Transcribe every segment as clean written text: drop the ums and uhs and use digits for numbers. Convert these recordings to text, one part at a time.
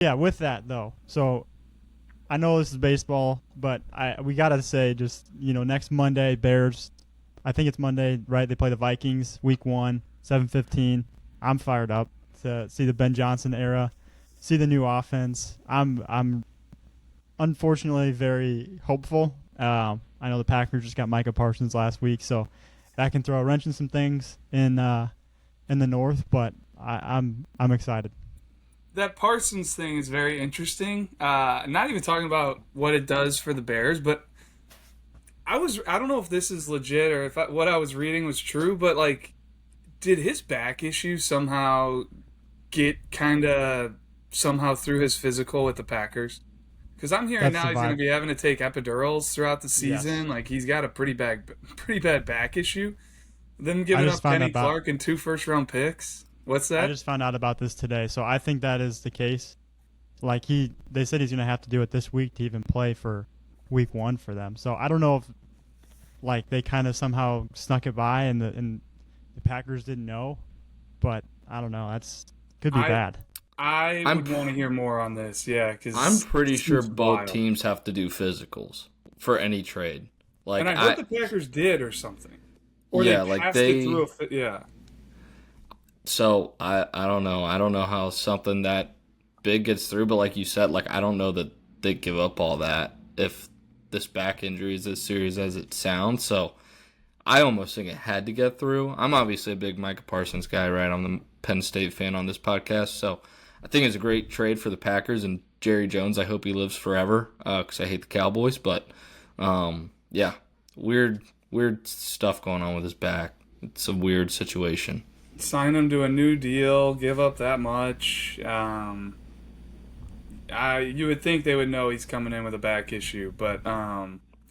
Yeah, with that though. So I know this is baseball, but we gotta say just next Monday, Bears. I think it's Monday, right? They play the Vikings, Week 1, 7:15. I'm fired up to see the Ben Johnson era, see the new offense. I'm unfortunately very hopeful. I know the Packers just got Micah Parsons last week, so that can throw a wrench in some things in the North. But I'm excited. That Parsons thing is very interesting. Not even talking about what it does for the Bears, but I don't know if this is legit or if what I was reading was true, but like, did his back issue somehow get kind of somehow through his physical with the Packers? Because I'm hearing That's now he's going to survived. be having to take epidurals throughout the Yes. season. Like he's got a pretty bad back issue. Them I giving just up found out Kenny about Clark and 2 first-round picks. What's I that? just found out about this today, so I think that is the case. Like they said he's gonna have to do it this week to even play for Week 1 for them. So I don't know if like they kind of somehow snuck it by and the Packers didn't know, but I don't know. That's could be I bad. I I'm would want to hear more on this. Yeah, I'm because it pretty sure seems both wild. teams have to do physicals for any trade. And Like I heard the Packers did or something, or they yeah, like passed it through they a yeah. so I don't know. I don't know how something that big gets through, but like you said, like I don't know that they give up all that if this back injury is as serious as it sounds. So I almost think it had to get through. I'm obviously a big Micah Parsons guy, right? I'm the Penn State fan on this podcast, so I think it's a great trade for the Packers and Jerry Jones. I hope he lives forever because I hate the Cowboys. But yeah, weird stuff going on with his back. It's a weird situation. Sign him to a new deal, give up that much. You would think they would know he's coming in with a back issue, but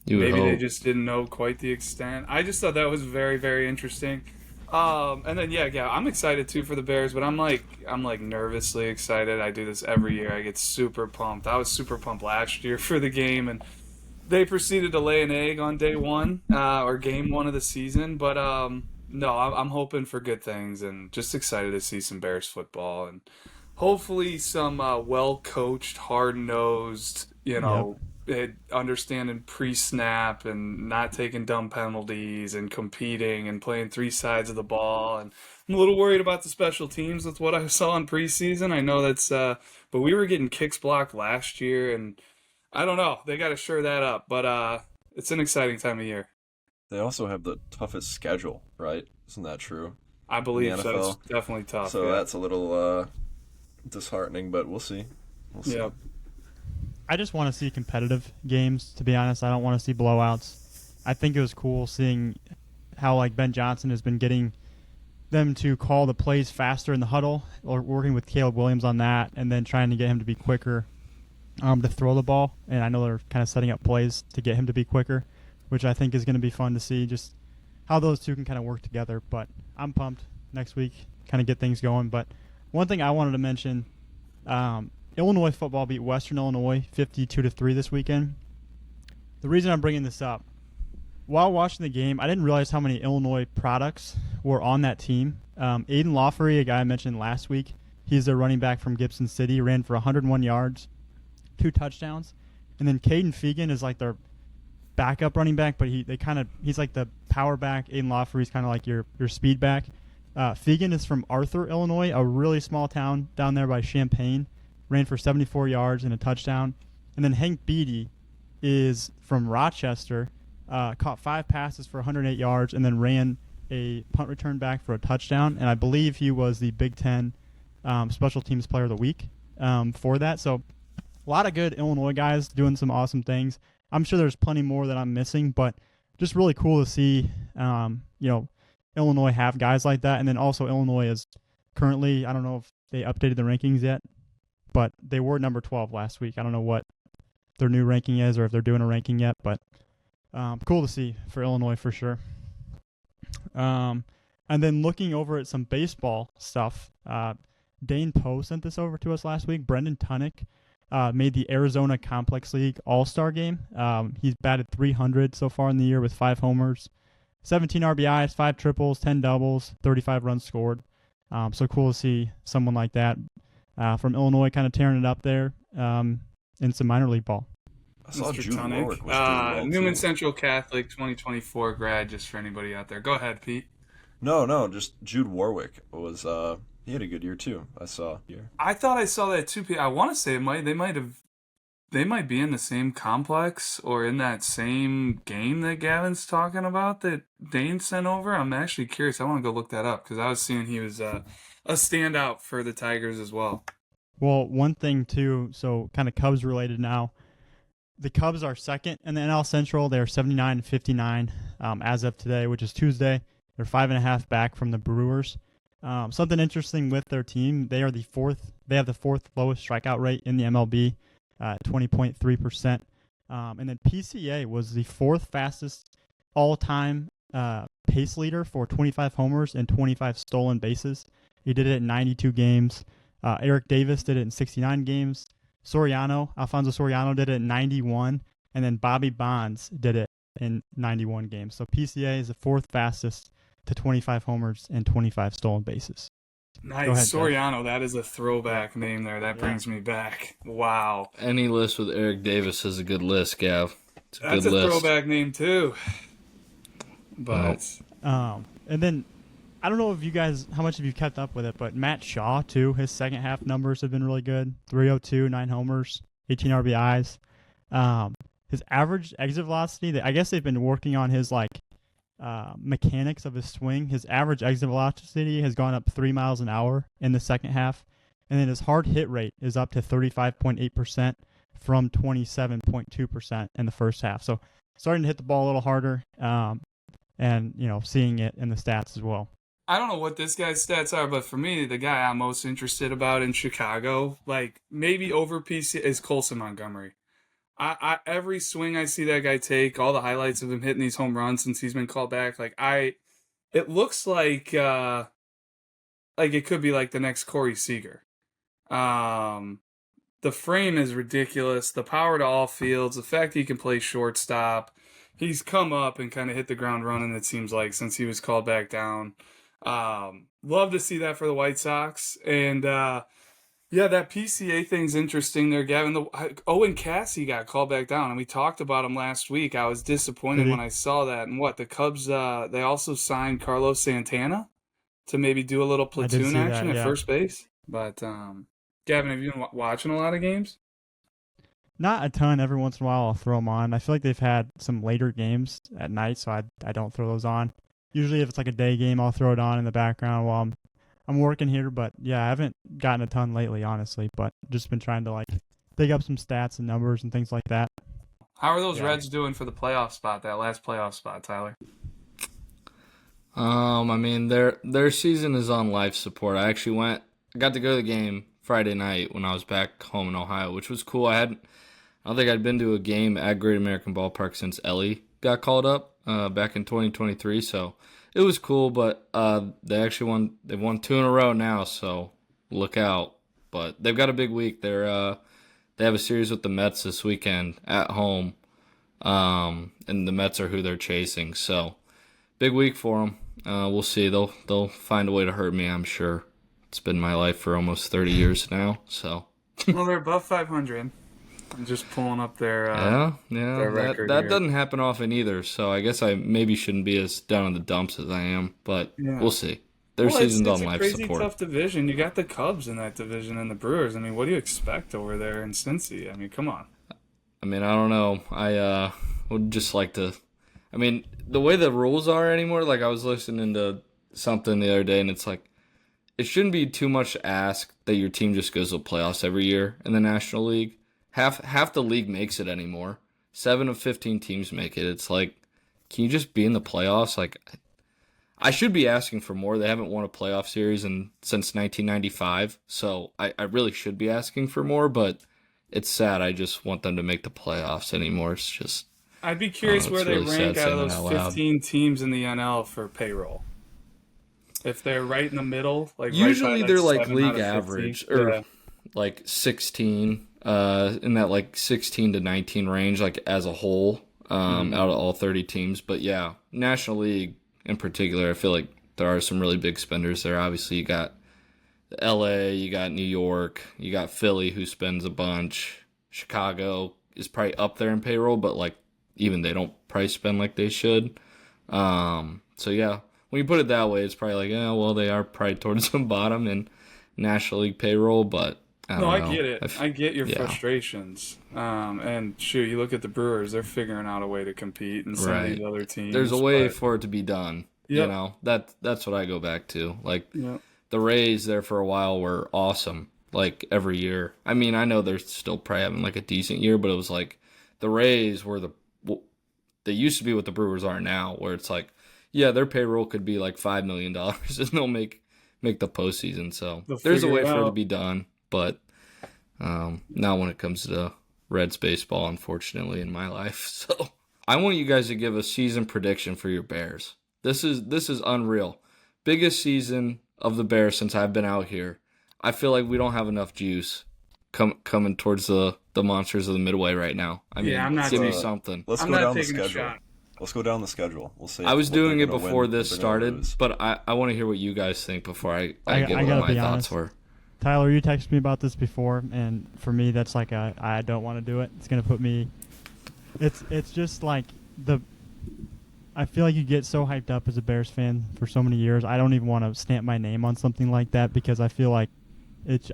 You would maybe they hope. just didn't know quite the extent. I just thought that was very, very interesting. And then yeah, I'm excited too for the Bears, but I'm like nervously excited. I do this every year. I get super pumped. I was super pumped last year for the game, and they proceeded to lay an egg on day one or game one of the season. But no, I'm hoping for good things and just excited to see some Bears football and hopefully some well coached, hard nosed, Yep. understanding pre snap and not taking dumb penalties and competing and playing three sides of the ball. And I'm a little worried about the special teams with what I saw in preseason. I know but we were getting kicks blocked last year, and I don't know. They got to shore that up, but it's an exciting time of year. They also have the toughest schedule, right? Isn't that true? I In the believe so. It's NFL. definitely tough. So Yeah. that's a little disheartening, but we'll see. We'll see. Yeah. I just want to see competitive games. To be honest, I don't want to see blowouts. I think it was cool seeing how like Ben Johnson has been getting them to call the plays faster in the huddle, or working with Caleb Williams on that, and then trying to get him to be quicker to throw the ball. And I know they're kind of setting up plays to get him to be quicker, which I think is going to be fun to see just how those two can kind of work together. But I'm pumped next week, kind of get things going. But one thing I wanted to mention, Illinois football beat Western Illinois 52-3 this weekend. The reason I'm bringing this up, while watching the game, I didn't realize how many Illinois products were on that team. Aiden Lawfery, a guy I mentioned last week, he's a running back from Gibson City, ran for 101 yards, 2 touchdowns. And then Caden Fegan is like their backup running back, but he's like the power back. Aiden Lawfery's kind of like your speed back. Fegan is from Arthur, Illinois, a really small town down there by Champaign. Ran for 74 yards and a touchdown. And then Hank Beatty is from Rochester, caught 5 passes for 108 yards, and then ran a punt return back for a touchdown. And I believe he was the Big Ten Special Teams Player of the Week for that. So a lot of good Illinois guys doing some awesome things. I'm sure there's plenty more that I'm missing, but just really cool to see, Illinois have guys like that. And then also Illinois is currently, I don't know if they updated the rankings yet, but they were number 12 last week. I don't know what their new ranking is or if they're doing a ranking yet, but cool to see for Illinois for sure. And then looking over at some baseball stuff, Dane Poe sent this over to us last week. Brendan Tunick made the Arizona Complex League All-Star game. He's batted 300 so far in the year with 5 homers, 17 RBIs, 5 triples, 10 doubles, 35 runs scored. So cool to see someone like that from Illinois, kind of tearing it up there in some minor league ball. I saw Mr. Jude Tunick. Warwick was doing well Newman too. Central Catholic 2024 grad, just for anybody out there. Go ahead, Pete. No, just Jude Warwick was. He had a good year too. I saw here. I thought I saw that too. I want to say they might be in the same complex or in that same game that Gavin's talking about that Dane sent over. I'm actually curious. I want to go look that up because I was seeing he was a standout for the Tigers as well. Well, one thing too, so kind of Cubs related now. The Cubs are second in the NL Central. They're 79-59 as of today, which is Tuesday. They're 5.5 back from the Brewers. Something interesting with their team, they have the fourth lowest strikeout rate in the MLB, 20.3%. And then PCA was the fourth fastest all-time pace leader for 25 homers and 25 stolen bases. He did it in 92 games. Eric Davis did it in 69 games. Alfonso Soriano did it in 91. And then Bobby Bonds did it in 91 games. So PCA is the fourth fastest to 25 homers and 25 stolen bases. Nice. Go ahead, Soriano, that is a throwback name there. That brings me back. Wow. Any list with Eric Davis is a good list, Gav. It's a That's good a list. throwback name too. But And then I don't know if you guys, how much have you kept up with it, but Matt Shaw too, his second half numbers have been really good. 302, 9 homers, 18 RBIs. His average exit velocity, I guess they've been working on his mechanics of his swing. His average exit velocity has gone up 3 miles an hour in the second half. And then his hard hit rate is up to 35.8% from 27.2% in the first half. So starting to hit the ball a little harder and, seeing it in the stats as well. I don't know what this guy's stats are, but for me, the guy I'm most interested about in Chicago, maybe over PC, is Colson Montgomery. I every swing I see that guy take, all the highlights of him hitting these home runs since he's been called back, it looks like it could be like the next Corey Seager. The frame is ridiculous. The power to all fields, the fact he can play shortstop. He's come up and kind of hit the ground running, it seems like, since he was called back down. Love to see that for the White Sox. And, that PCA thing's interesting there, Gavin. Owen Cassie got called back down, and we talked about him last week. I was disappointed when I saw that. And the Cubs, they also signed Carlos Santana to maybe do a little platoon action at first base. But, Gavin, have you been watching a lot of games? Not a ton. Every once in a while I'll throw them on. I feel like they've had some later games at night, so I don't throw those on. Usually if it's like a day game, I'll throw it on in the background while I'm working here. But yeah, I haven't gotten a ton lately, honestly, but just been trying to dig up some stats and numbers and things like that. How are those Reds doing for the playoff spot, that last playoff spot, Tyler? Their season is on life support. I got to go to the game Friday night when I was back home in Ohio, which was cool. I don't think I'd been to a game at Great American Ballpark since Ellie got called up back in 2023, so it was cool. But they've won 2 in a row now, so look out. But they've got a big week. They have a series with the Mets this weekend at home, and the Mets are who they're chasing. So big week for them. We'll see. They'll find a way to hurt me, I'm sure. It's been my life for almost 30 years now. So well, they're above 500. I'm just pulling up their their record. That doesn't happen often either. So I guess I maybe shouldn't be as down in the dumps as I am. But we'll see. Their season's on life support. It's a crazy tough division. You got the Cubs in that division and the Brewers. I mean, what do you expect over there in Cincy? I mean, come on. I don't know. I would just like to. The way the rules are anymore. I was listening to something the other day, and it's it shouldn't be too much to ask that your team just goes to the playoffs every year in the National League. Half the league makes it anymore. 7 of 15 teams make it. It's can you just be in the playoffs? I should be asking for more. They haven't won a playoff series since 1995, so I really should be asking for more, but it's sad. I just want them to make the playoffs anymore. It's just... I'd be curious where they rank out of those 15 teams in the NL for payroll. If they're right in the middle, usually right by, they're 7 league out of average 15. or 16 in that 16 to 19 range as a whole out of all 30 teams. But yeah, National League in particular, I feel like there are some really big spenders there. Obviously you got LA, you got New York, you got Philly who spends a bunch. Chicago is probably up there in payroll, but like even they don't probably spend like they should. So yeah, when you put it that way, it's probably like, yeah, well, they are probably towards the bottom in National League payroll, but I don't know. I get it. I get your yeah. frustrations. And shoot, you look at the Brewers; they're figuring out a way to compete, and some of Right. these other teams. There's a way but- for it to be done. Yep. You know, that's what I go back to. Like Yep. the Rays there for a while were awesome. Like every year. I mean, I know they're still probably having like a decent year, but it was like the Rays were they used to be what the Brewers are now, where it's like, yeah, their payroll could be like $5 million and they'll make the postseason. So They'll there's a figure way it for it to out. be done, but not when it comes to Reds baseball, unfortunately, in my life. So I want you guys to give a season prediction for your Bears. This is unreal. Biggest season of the Bears since I've been out here. I feel like we don't have enough juice coming towards the monsters of the Midway right now. I mean, I'm not give me taking- something. Let's I'm go not down the taking a schedule. shot. Let's go down the schedule. We'll see. I was what they're doing it gonna before win, this what they're gonna started, lose. but I want to hear what you guys think before I I give what gotta my be thoughts honest. were. Tyler, you texted me about this before, and for me, that's like I don't want to do it. It's gonna put me. It's just like I feel like you get so hyped up as a Bears fan for so many years. I don't even want to stamp my name on something like that because I feel like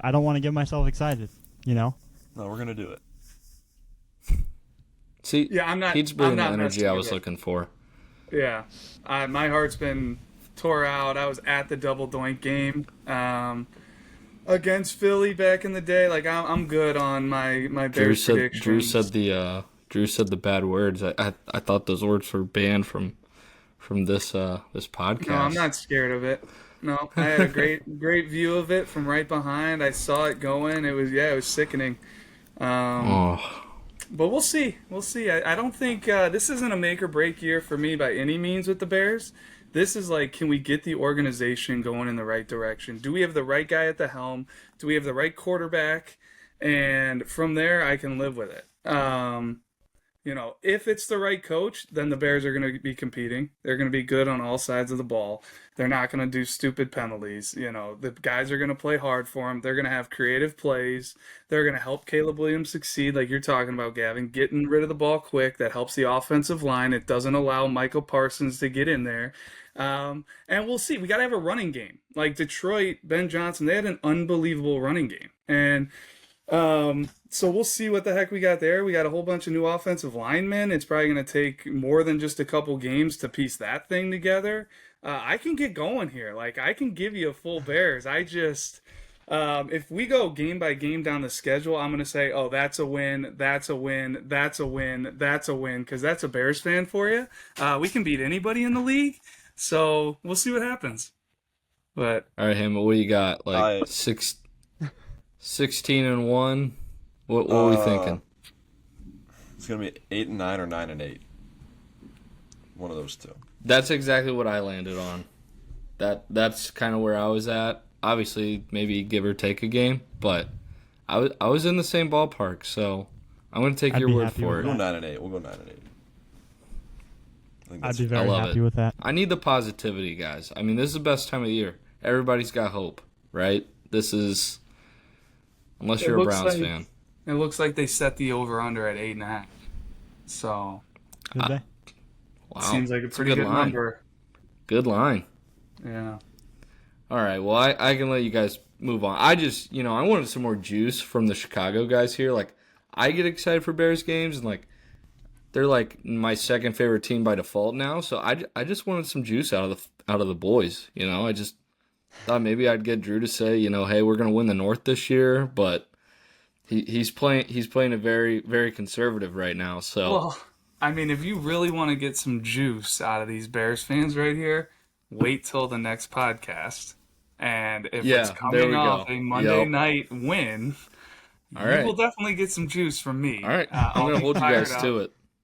I don't want to get myself excited. You know. No, we're gonna do it. See, Yeah, I'm not. he's I'm bringing the not energy messing I with was it. looking for. Yeah, my heart's been tore out. I was at the double doink game against Philly back in the day. Like I'm good on my Bears predictions. Drew said the bad words. I thought those words were banned from this podcast. No, I'm not scared of it. No, I had a great view of it from right behind. I saw it going. It was sickening. Oh, But we'll see. We'll see. I don't think this isn't a make or break year for me by any means with the Bears. This is like, can we get the organization going in the right direction? Do we have the right guy at the helm? Do we have the right quarterback? And from there, I can live with it. If it's the right coach, then the Bears are going to be competing. They're going to be good on all sides of the ball. They're not going to do stupid penalties. The guys are going to play hard for them. They're going to have creative plays. They're going to help Caleb Williams succeed, like you're talking about, Gavin, getting rid of the ball quick. That helps the offensive line. It doesn't allow Michael Parsons to get in there. And we'll see. We got to have a running game. Like Detroit, Ben Johnson, they had an unbelievable running game. And so we'll see what the heck we got there. We got a whole bunch of new offensive linemen. It's probably going to take more than just a couple games to piece that thing together. I can get going here. Like, I can give you a full Bears. I just, if we go game by game down the schedule, I'm going to say, oh, that's a win, that's a win, that's a win, that's a win, because that's a Bears fan for you. We can beat anybody in the league. So we'll see what happens. But all right, Hema, what do you got? Like I- 16-1. What are we thinking? It's gonna be 8-9 or 9-8. One of those two. That's exactly what I landed on. That's kind of where I was at. Obviously, maybe give or take a game, but I was in the same ballpark. So I'm going to take I'd your be word happy for with it. We'll go 9-8. We'll go 9-8. I think I'd that's be fair. very love happy it. with that. I need the positivity, guys. I mean, this is the best time of the year. Everybody's got hope, right? This is, unless It you're a looks Browns like- fan. it looks like they set the over-under at 8.5. So Did they? Wow. seems like a It's pretty good line. number. Good line. Yeah. All right, well, I can let you guys move on. I just, I wanted some more juice from the Chicago guys here. Like, I get excited for Bears games, and, like, they're, like, my second favorite team by default now. So I just wanted some juice out of the boys, I just thought maybe I'd get Drew to say, hey, we're going to win the North this year, but he's playing it very, very conservative right now. So Well, I mean, if you really want to get some juice out of these Bears fans right here, wait till the next podcast. And if Yeah, it's there coming we off go. a Monday Yep. night win, All you right. will definitely get some juice from me. all right, I'm I'll going to be hold you fired guys up. to it.